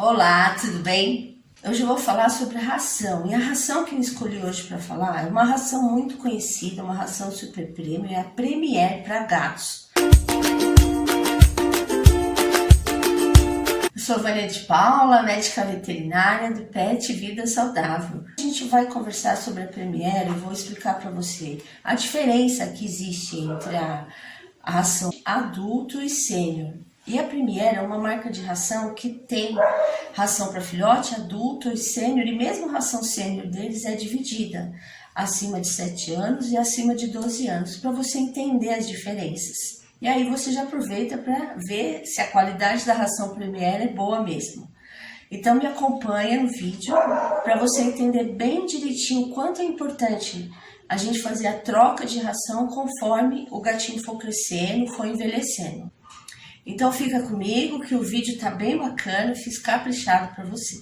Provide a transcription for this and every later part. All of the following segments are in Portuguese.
Olá, tudo bem? Hoje eu vou falar sobre ração. E a ração que eu escolhi hoje para falar é uma ração muito conhecida, uma ração super premium, é a Premier para gatos. Eu sou Vânia de Paula, médica veterinária do Pet Vida Saudável. A gente vai conversar sobre a Premier e vou explicar para você a diferença que existe entre a ração adulto e sênior. E a Premier é uma marca de ração que tem ração para filhote, adulto e sênior, e mesmo a ração sênior deles é dividida acima de 7 anos e acima de 12 anos, para você entender as diferenças. E aí você já aproveita para ver se a qualidade da ração Premier é boa mesmo. Então me acompanha no vídeo para você entender bem direitinho o quanto é importante a gente fazer a troca de ração conforme o gatinho for crescendo, for envelhecendo. Então fica comigo que o vídeo tá bem bacana, fiz caprichado para você.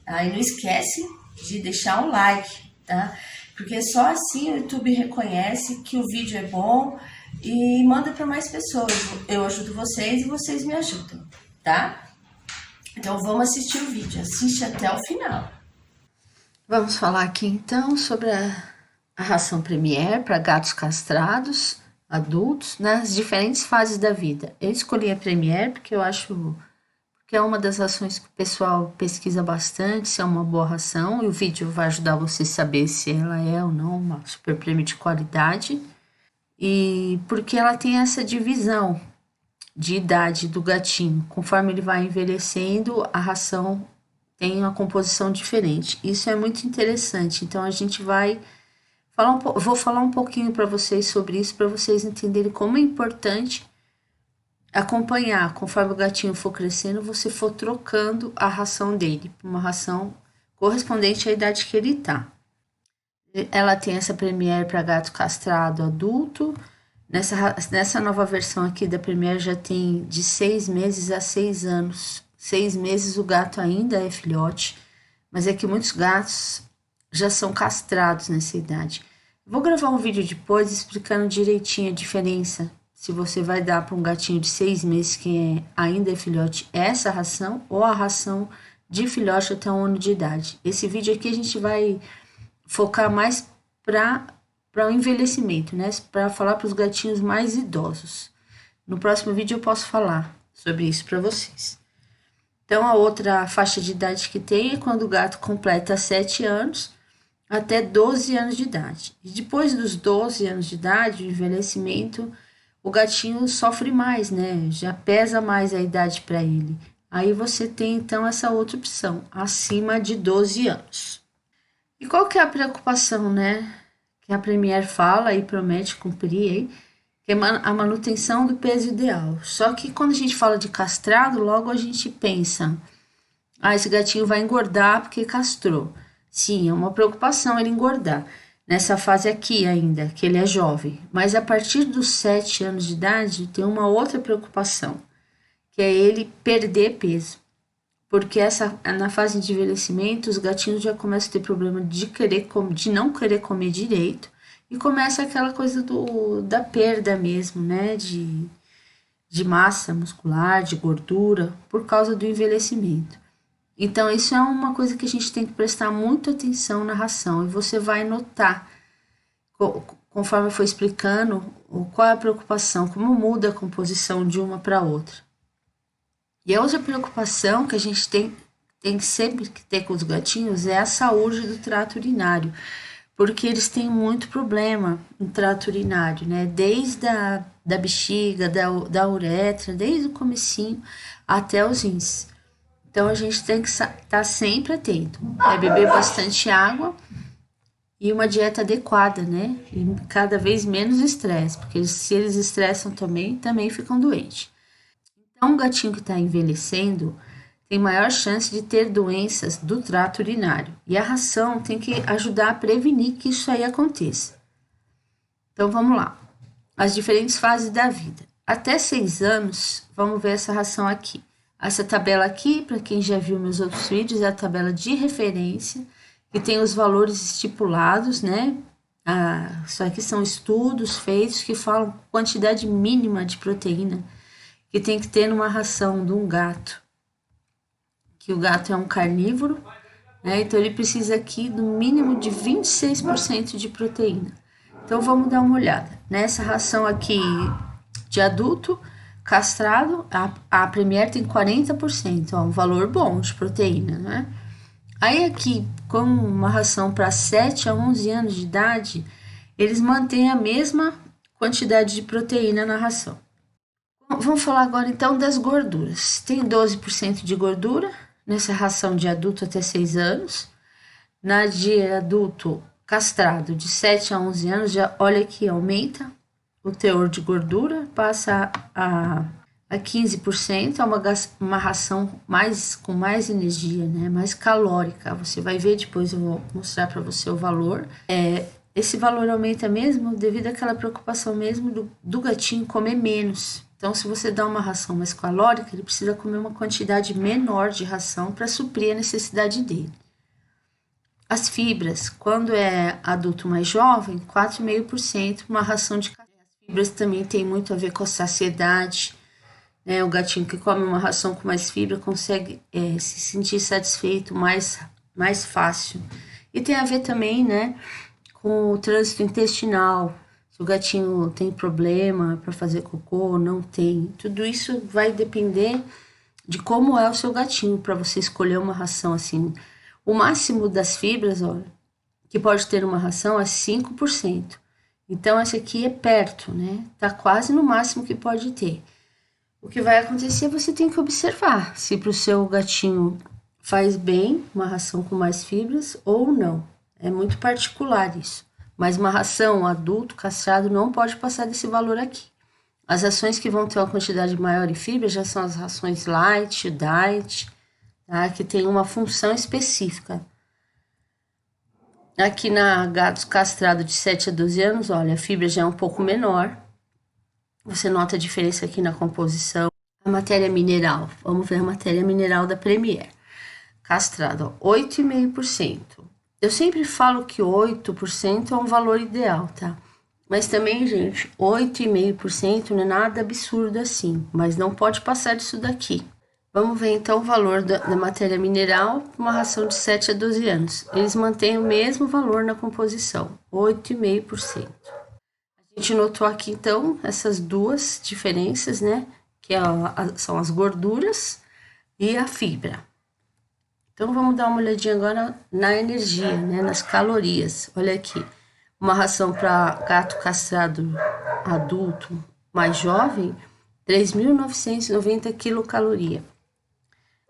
Tá? E não esquece de deixar um like, tá? Porque só assim o YouTube reconhece que o vídeo é bom e manda para mais pessoas. Eu ajudo vocês e vocês me ajudam, tá? Então vamos assistir o vídeo, assiste até o final. Vamos falar aqui então sobre a ração Premier para gatos castrados, adultos, nas diferentes fases da vida. Eu escolhi a Premier porque eu acho que é uma das rações que o pessoal pesquisa bastante, se é uma boa ração, e o vídeo vai ajudar você a saber se ela é ou não uma super premium de qualidade. E porque ela tem essa divisão de idade do gatinho. Conforme ele vai envelhecendo, a ração tem uma composição diferente. Isso é muito interessante. Então a gente vai vou falar um pouquinho para vocês sobre isso, para vocês entenderem como é importante acompanhar, conforme o gatinho for crescendo, você for trocando a ração dele, uma ração correspondente à idade que ele está. Ela tem essa Premier para gato castrado adulto. Nessa nova versão aqui da Premier já tem de 6 meses a 6 anos. 6 meses o gato ainda é filhote, mas é que muitos gatos já são castrados nessa idade. Vou gravar um vídeo depois explicando direitinho a diferença, se você vai dar para um gatinho de 6 meses que ainda é filhote essa ração ou a ração de filhote até 1 ano de idade. Esse vídeo aqui a gente vai focar mais para o envelhecimento, né? Para falar para os gatinhos mais idosos. No próximo vídeo eu posso falar sobre isso para vocês. Então, a outra faixa de idade que tem é quando o gato completa 7 anos até 12 anos de idade. E depois dos 12 anos de idade, o envelhecimento, o gatinho sofre mais, né? Já pesa mais a idade para ele. Aí você tem, então, essa outra opção, acima de 12 anos. E qual que é a preocupação, né? Que a Premier fala e promete cumprir aí, que é a manutenção do peso ideal. Só que quando a gente fala de castrado, logo a gente pensa, esse gatinho vai engordar porque castrou. Sim, é uma preocupação ele engordar. Nessa fase aqui ainda, que ele é jovem. Mas a partir dos 7 anos de idade, tem uma outra preocupação, que é ele perder peso. Porque na fase de envelhecimento, os gatinhos já começam a ter problema de não querer comer direito. E começa aquela coisa da perda mesmo, né? De massa muscular, de gordura, por causa do envelhecimento. Então, isso é uma coisa que a gente tem que prestar muita atenção na ração. E você vai notar, conforme eu for explicando, qual é a preocupação, como muda a composição de uma para outra. E a outra preocupação que a gente tem sempre que ter com os gatinhos é a saúde do trato urinário. Porque eles têm muito problema no trato urinário, né? Desde da bexiga, da uretra, desde o comecinho até os rins. Então, a gente tem que estar sempre atento. Beber bastante água e uma dieta adequada, né? E cada vez menos estresse, porque se eles estressam também ficam doentes. Então, um gatinho que está envelhecendo tem maior chance de ter doenças do trato urinário. E a ração tem que ajudar a prevenir que isso aí aconteça. Então, vamos lá. As diferentes fases da vida. Até 6 anos, vamos ver essa ração aqui. Essa tabela aqui, para quem já viu meus outros vídeos, é a tabela de referência, que tem os valores estipulados, né? Isso aqui são estudos feitos que falam quantidade mínima de proteína que tem que ter numa ração de um gato que o gato é um carnívoro, né? Então ele precisa aqui do mínimo de 26% de proteína. Então vamos dar uma olhada. Nessa ração aqui de adulto castrado, a Premier tem 40%, ó, um valor bom de proteína, né? Aí aqui, como uma ração para 7 a 11 anos de idade, eles mantêm a mesma quantidade de proteína na ração. Vamos falar agora então das gorduras. Tem 12% de gordura nessa ração de adulto até 6 anos. Na de adulto castrado de 7 a 11 anos, já olha que aumenta o teor de gordura, passa a 15%, é uma ração com mais energia, né? Mais calórica. Você vai ver depois, eu vou mostrar para você o valor. Esse valor aumenta mesmo devido àquela preocupação mesmo do gatinho comer menos. Então, se você dá uma ração mais calórica, ele precisa comer uma quantidade menor de ração para suprir a necessidade dele. As fibras, quando é adulto mais jovem, 4,5%, uma ração de café. As fibras também tem muito a ver com a saciedade, né? O gatinho que come uma ração com mais fibra consegue se sentir satisfeito mais fácil. E tem a ver também, né, com o trânsito intestinal. Se o gatinho tem problema para fazer cocô, não tem. Tudo isso vai depender de como é o seu gatinho para você escolher uma ração assim. O máximo das fibras, olha, que pode ter uma ração é 5%. Então, essa aqui é perto, né? Tá quase no máximo que pode ter. O que vai acontecer, você tem que observar se para o seu gatinho faz bem uma ração com mais fibras ou não. É muito particular isso. Mas uma ração adulto castrado não pode passar desse valor aqui. As rações que vão ter uma quantidade maior de fibra já são as rações light, diet, tá? Que tem uma função específica. Aqui na gatos castrados de 7 a 12 anos, olha, a fibra já é um pouco menor. Você nota a diferença aqui na composição. A matéria mineral, vamos ver a matéria mineral da Premier. Castrado, 8,5%. Eu sempre falo que 8% é um valor ideal, tá? Mas também, gente, 8,5% não é nada absurdo assim, mas não pode passar disso daqui. Vamos ver então o valor da matéria mineral para uma ração de 7 a 12 anos. Eles mantêm o mesmo valor na composição, 8,5%. A gente notou aqui então essas duas diferenças, né? Que são as gorduras e a fibra. Então vamos dar uma olhadinha agora na energia, né? Nas calorias. Olha aqui, uma ração para gato castrado adulto mais jovem, 3.990 quilocaloria.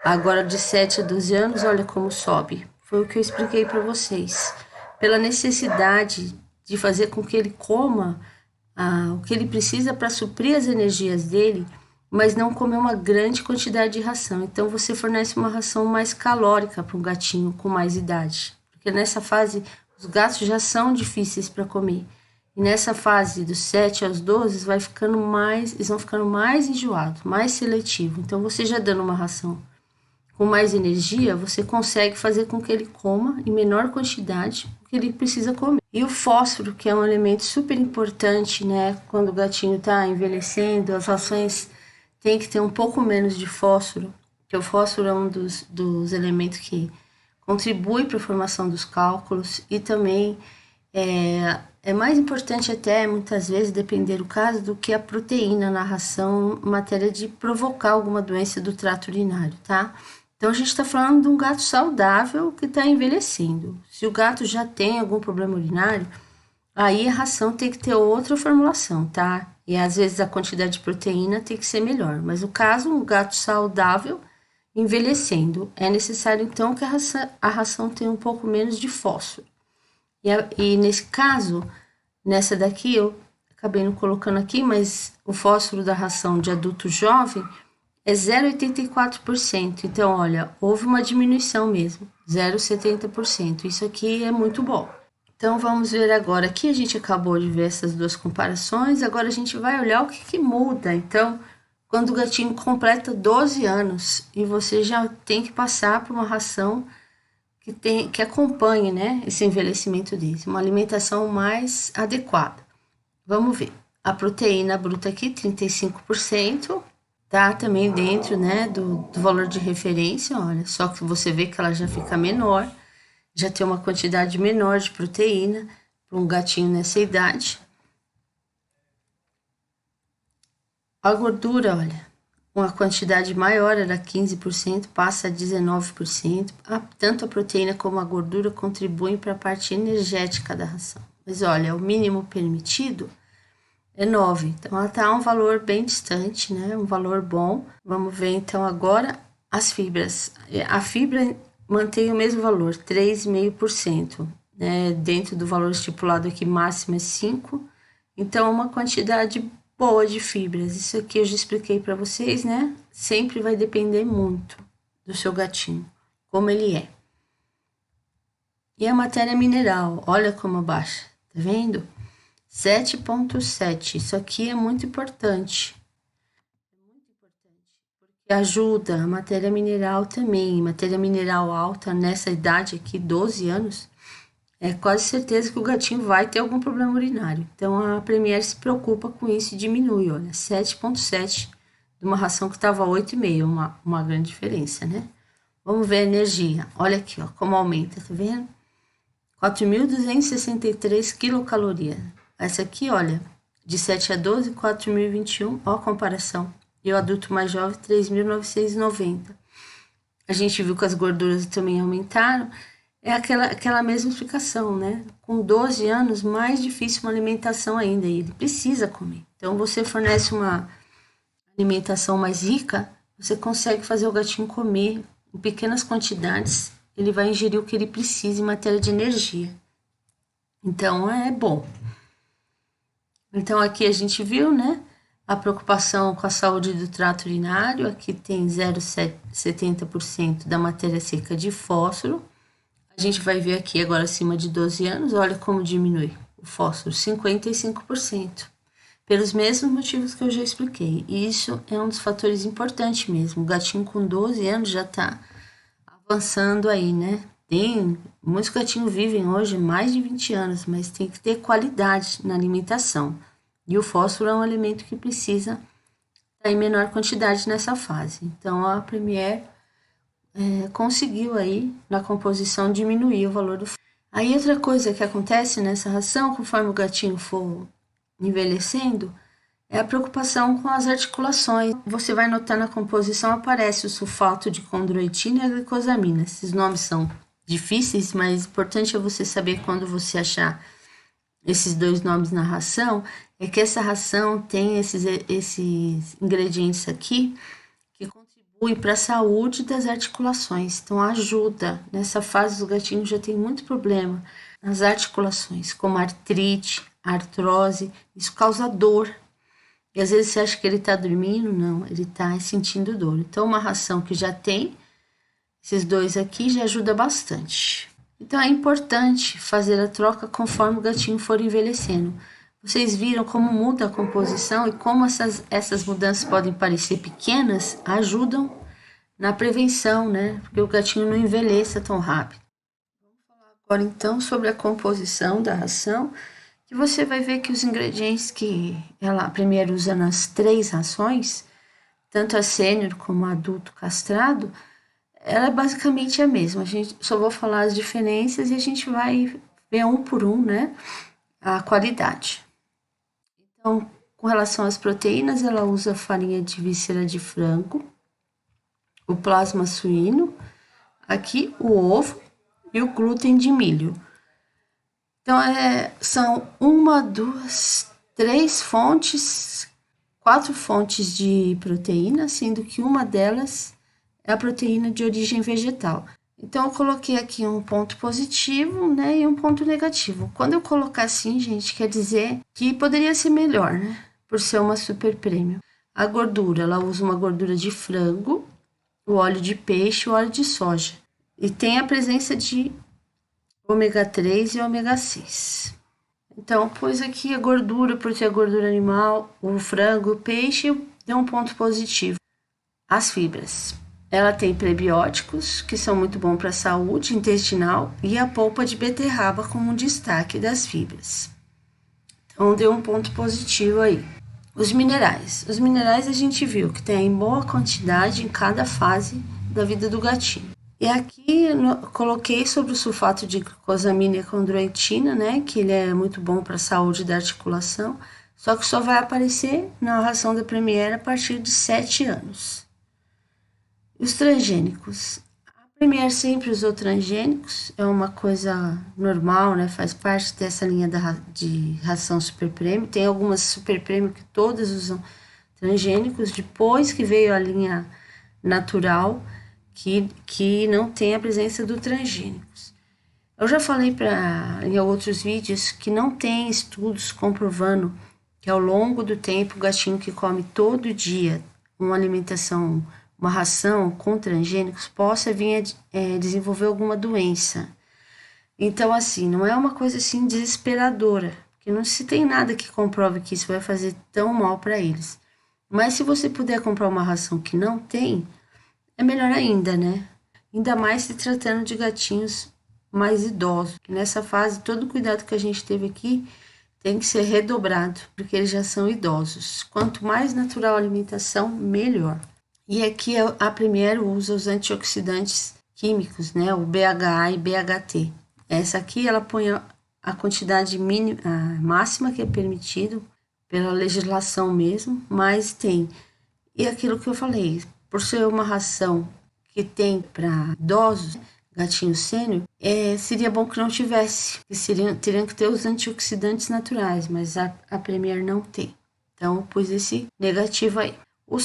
Agora de 7 a 12 anos, olha como sobe. Foi o que eu expliquei para vocês. Pela necessidade de fazer com que ele coma o que ele precisa para suprir as energias dele, mas não comer uma grande quantidade de ração. Então você fornece uma ração mais calórica para um gatinho com mais idade. Porque nessa fase os gatos já são difíceis para comer. E nessa fase dos 7 aos 12 eles vão ficando mais enjoados, mais seletivos. Então você já dando uma ração com mais energia, você consegue fazer com que ele coma em menor quantidade o que ele precisa comer. E o fósforo, que é um elemento super importante, né? Quando o gatinho está envelhecendo, as rações têm que ter um pouco menos de fósforo, porque o fósforo é um dos elementos que contribui para a formação dos cálculos e também é mais importante até, muitas vezes, depender do caso, do que a proteína na ração em matéria de provocar alguma doença do trato urinário, tá? Então, a gente está falando de um gato saudável que está envelhecendo. Se o gato já tem algum problema urinário, aí a ração tem que ter outra formulação, tá? E às vezes a quantidade de proteína tem que ser melhor. Mas no caso, um gato saudável envelhecendo, é necessário então que a ração tenha um pouco menos de fósforo. E nesse caso, nessa daqui, eu acabei não colocando aqui, mas o fósforo da ração de adulto jovem é 0,84%. Então, olha, houve uma diminuição mesmo, 0,70%. Isso aqui é muito bom. Então, vamos ver agora. Aqui a gente acabou de ver essas duas comparações. Agora a gente vai olhar o que muda. Então, quando o gatinho completa 12 anos e você já tem que passar por uma ração que acompanhe, né, esse envelhecimento dele. Uma alimentação mais adequada. Vamos ver. A proteína bruta aqui, 35%. tá também dentro, né, do valor de referência, olha, só que você vê que ela já fica menor, já tem uma quantidade menor de proteína para um gatinho nessa idade. A gordura, olha, uma quantidade maior, era 15%, passa a 19%. Tanto a proteína como a gordura contribuem para a parte energética da ração. Mas olha, o mínimo permitido é 9. Então ela está um valor bem distante, né? Um valor bom. Vamos ver então agora as fibras. A fibra mantém o mesmo valor, 3,5%, né? Dentro do valor estipulado aqui, máximo é 5. Então é uma quantidade boa de fibras. Isso aqui eu já expliquei para vocês, né? Sempre vai depender muito do seu gatinho, como ele é. E a matéria mineral, olha como baixa, tá vendo? 7,7. Isso aqui é muito importante. Porque ajuda a matéria mineral também. Matéria mineral alta nessa idade aqui, 12 anos, é quase certeza que o gatinho vai ter algum problema urinário. Então, a Premier se preocupa com isso e diminui, olha, 7,7 de uma ração que estava 8,5, uma grande diferença, né? Vamos ver a energia. Olha aqui, ó, como aumenta, tá vendo? 4.263 quilocalorias. Essa aqui, olha, de 7 a 12, 4.021, ó a comparação. E o adulto mais jovem, 3.990. A gente viu que as gorduras também aumentaram. É aquela mesma explicação, né? Com 12 anos, mais difícil uma alimentação ainda, e ele precisa comer. Então, você fornece uma alimentação mais rica, você consegue fazer o gatinho comer em pequenas quantidades, ele vai ingerir o que ele precisa em matéria de energia. Então, é bom. Então, aqui a gente viu, né? A preocupação com a saúde do trato urinário, aqui tem 0,70% da matéria seca de fósforo. A gente vai ver aqui agora acima de 12 anos, olha como diminui o fósforo, 55%. Pelos mesmos motivos que eu já expliquei. E isso é um dos fatores importantes mesmo. O gatinho com 12 anos já está avançando aí, né? Muitos gatinhos vivem hoje mais de 20 anos, mas tem que ter qualidade na alimentação. E o fósforo é um alimento que precisa estar em menor quantidade nessa fase. Então, a Premier conseguiu aí, na composição, diminuir o valor do fósforo. Aí, outra coisa que acontece nessa ração, conforme o gatinho for envelhecendo, é a preocupação com as articulações. Você vai notar na composição, aparece o sulfato de condroitina e a glicosamina. Esses nomes são difíceis, mas importante é você saber quando você achar esses dois nomes na ração, é que essa ração tem esses ingredientes aqui que contribuem para a saúde das articulações. Então, ajuda. Nessa fase, o gatinho já tem muito problema nas articulações, como artrite, artrose. Isso causa dor. E às vezes você acha que ele está dormindo, não, ele está sentindo dor. Então, uma ração que já tem esses dois aqui já ajuda bastante. Então, é importante fazer a troca conforme o gatinho for envelhecendo. Vocês viram como muda a composição e como essas mudanças podem parecer pequenas, ajudam na prevenção, né? Porque o gatinho não envelheça tão rápido. Vamos falar agora, então, sobre a composição da ração, que você vai ver que os ingredientes que ela primeiro usa nas 3 rações, tanto a sênior como a adulto castrado, ela é basicamente a mesma. A gente só vou falar as diferenças e a gente vai ver um por um, né, a qualidade. Então, com relação às proteínas, ela usa farinha de víscera de frango, o plasma suíno, aqui o ovo e o glúten de milho. Então, são 1, 2, 3 fontes, 4 fontes de proteína, sendo que uma delas é a proteína de origem vegetal. Então, eu coloquei aqui um ponto positivo, né, e um ponto negativo. Quando eu colocar assim, gente, quer dizer que poderia ser melhor, né, por ser uma super premium. A gordura, ela usa uma gordura de frango, o óleo de peixe, o óleo de soja. E tem a presença de ômega 3 e ômega 6. Então, pus aqui a gordura, por ter a gordura animal, o frango, o peixe, deu um ponto positivo. As fibras. Ela tem prebióticos, que são muito bons para a saúde intestinal, e a polpa de beterraba como um destaque das fibras. Então, deu um ponto positivo aí. Os minerais. Os minerais a gente viu que tem em boa quantidade em cada fase da vida do gatinho. E aqui eu coloquei sobre o sulfato de glucosamina e condroitina, né, que ele é muito bom para a saúde da articulação, só que só vai aparecer na ração da Premier a partir de 7 anos. Os transgênicos. A Premier sempre usou transgênicos, é uma coisa normal, né, faz parte dessa linha de ração super prêmio. Tem algumas super prêmio que todas usam transgênicos, depois que veio a linha natural, que não tem a presença do transgênicos. Eu já falei em outros vídeos que não tem estudos comprovando que ao longo do tempo o gatinho que come todo dia uma ração com transgênicos possa vir a desenvolver alguma doença. Então, assim, não é uma coisa assim desesperadora, porque não se tem nada que comprove que isso vai fazer tão mal para eles. Mas se você puder comprar uma ração que não tem, é melhor ainda, né? Ainda mais se tratando de gatinhos mais idosos. Nessa fase, todo o cuidado que a gente teve aqui tem que ser redobrado, porque eles já são idosos. Quanto mais natural a alimentação, melhor. E aqui a Premier usa os antioxidantes químicos, né? O BHA e BHT. Essa aqui ela põe a quantidade mínima, a máxima que é permitido pela legislação mesmo, mas tem. E aquilo que eu falei, por ser uma ração que tem para idosos, gatinho sênior, seria bom que não tivesse, que teriam que ter os antioxidantes naturais, mas a Premier não tem. Então, eu pus esse negativo aí. O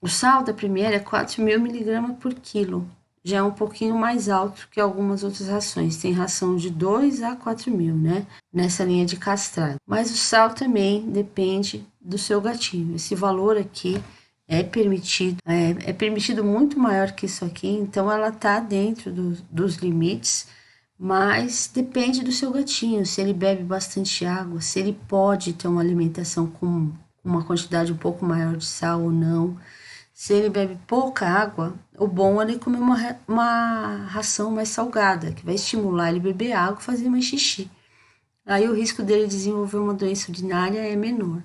sal da Premier é 4.000 mg por quilo, já é um pouquinho mais alto que algumas outras rações. Tem ração de 2 a 4.000, né? Nessa linha de castrado. Mas o sal também depende do seu gatinho. Esse valor aqui é permitido muito maior que isso aqui, então ela tá dentro dos limites, mas depende do seu gatinho, se ele bebe bastante água, se ele pode ter uma alimentação com uma quantidade um pouco maior de sal ou não. Se ele bebe pouca água, o bom é ele comer uma ração mais salgada, que vai estimular ele a beber água e fazer mais xixi. Aí o risco dele desenvolver uma doença urinária é menor.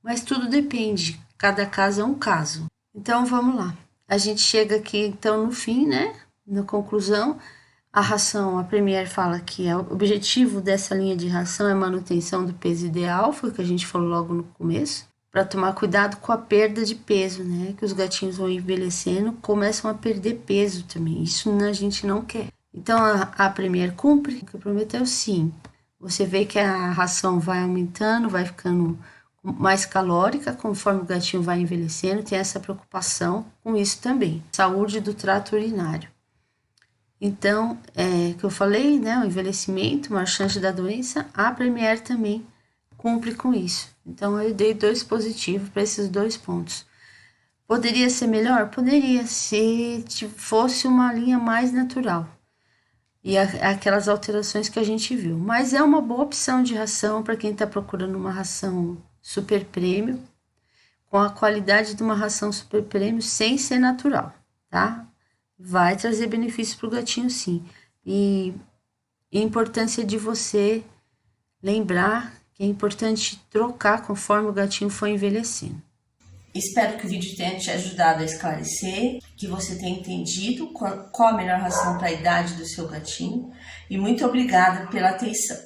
Mas tudo depende, cada caso é um caso. Então vamos lá. A gente chega aqui então no fim, né? Na conclusão, a ração, a Premier fala que o objetivo dessa linha de ração é a manutenção do peso ideal, foi o que a gente falou logo no começo, para tomar cuidado com a perda de peso, né? Que os gatinhos vão envelhecendo, começam a perder peso também. Isso a gente não quer. Então a Premier cumpre o que prometeu, sim. Você vê que a ração vai aumentando, vai ficando mais calórica conforme o gatinho vai envelhecendo, tem essa preocupação com isso também. Saúde do trato urinário. Então, que eu falei, né, o envelhecimento, uma chance da doença, a Premier também cumpre com isso. Então, eu dei 2 positivos para esses 2 pontos. Poderia ser melhor? Poderia, se fosse uma linha mais natural. E aquelas alterações que a gente viu. Mas é uma boa opção de ração para quem está procurando uma ração super prêmio, com a qualidade de uma ração super prêmio sem ser natural, tá? Vai trazer benefícios para o gatinho, sim. E a importância de você lembrar que é importante trocar conforme o gatinho for envelhecendo. Espero que o vídeo tenha te ajudado a esclarecer, que você tenha entendido qual a melhor ração para a idade do seu gatinho. E muito obrigada pela atenção.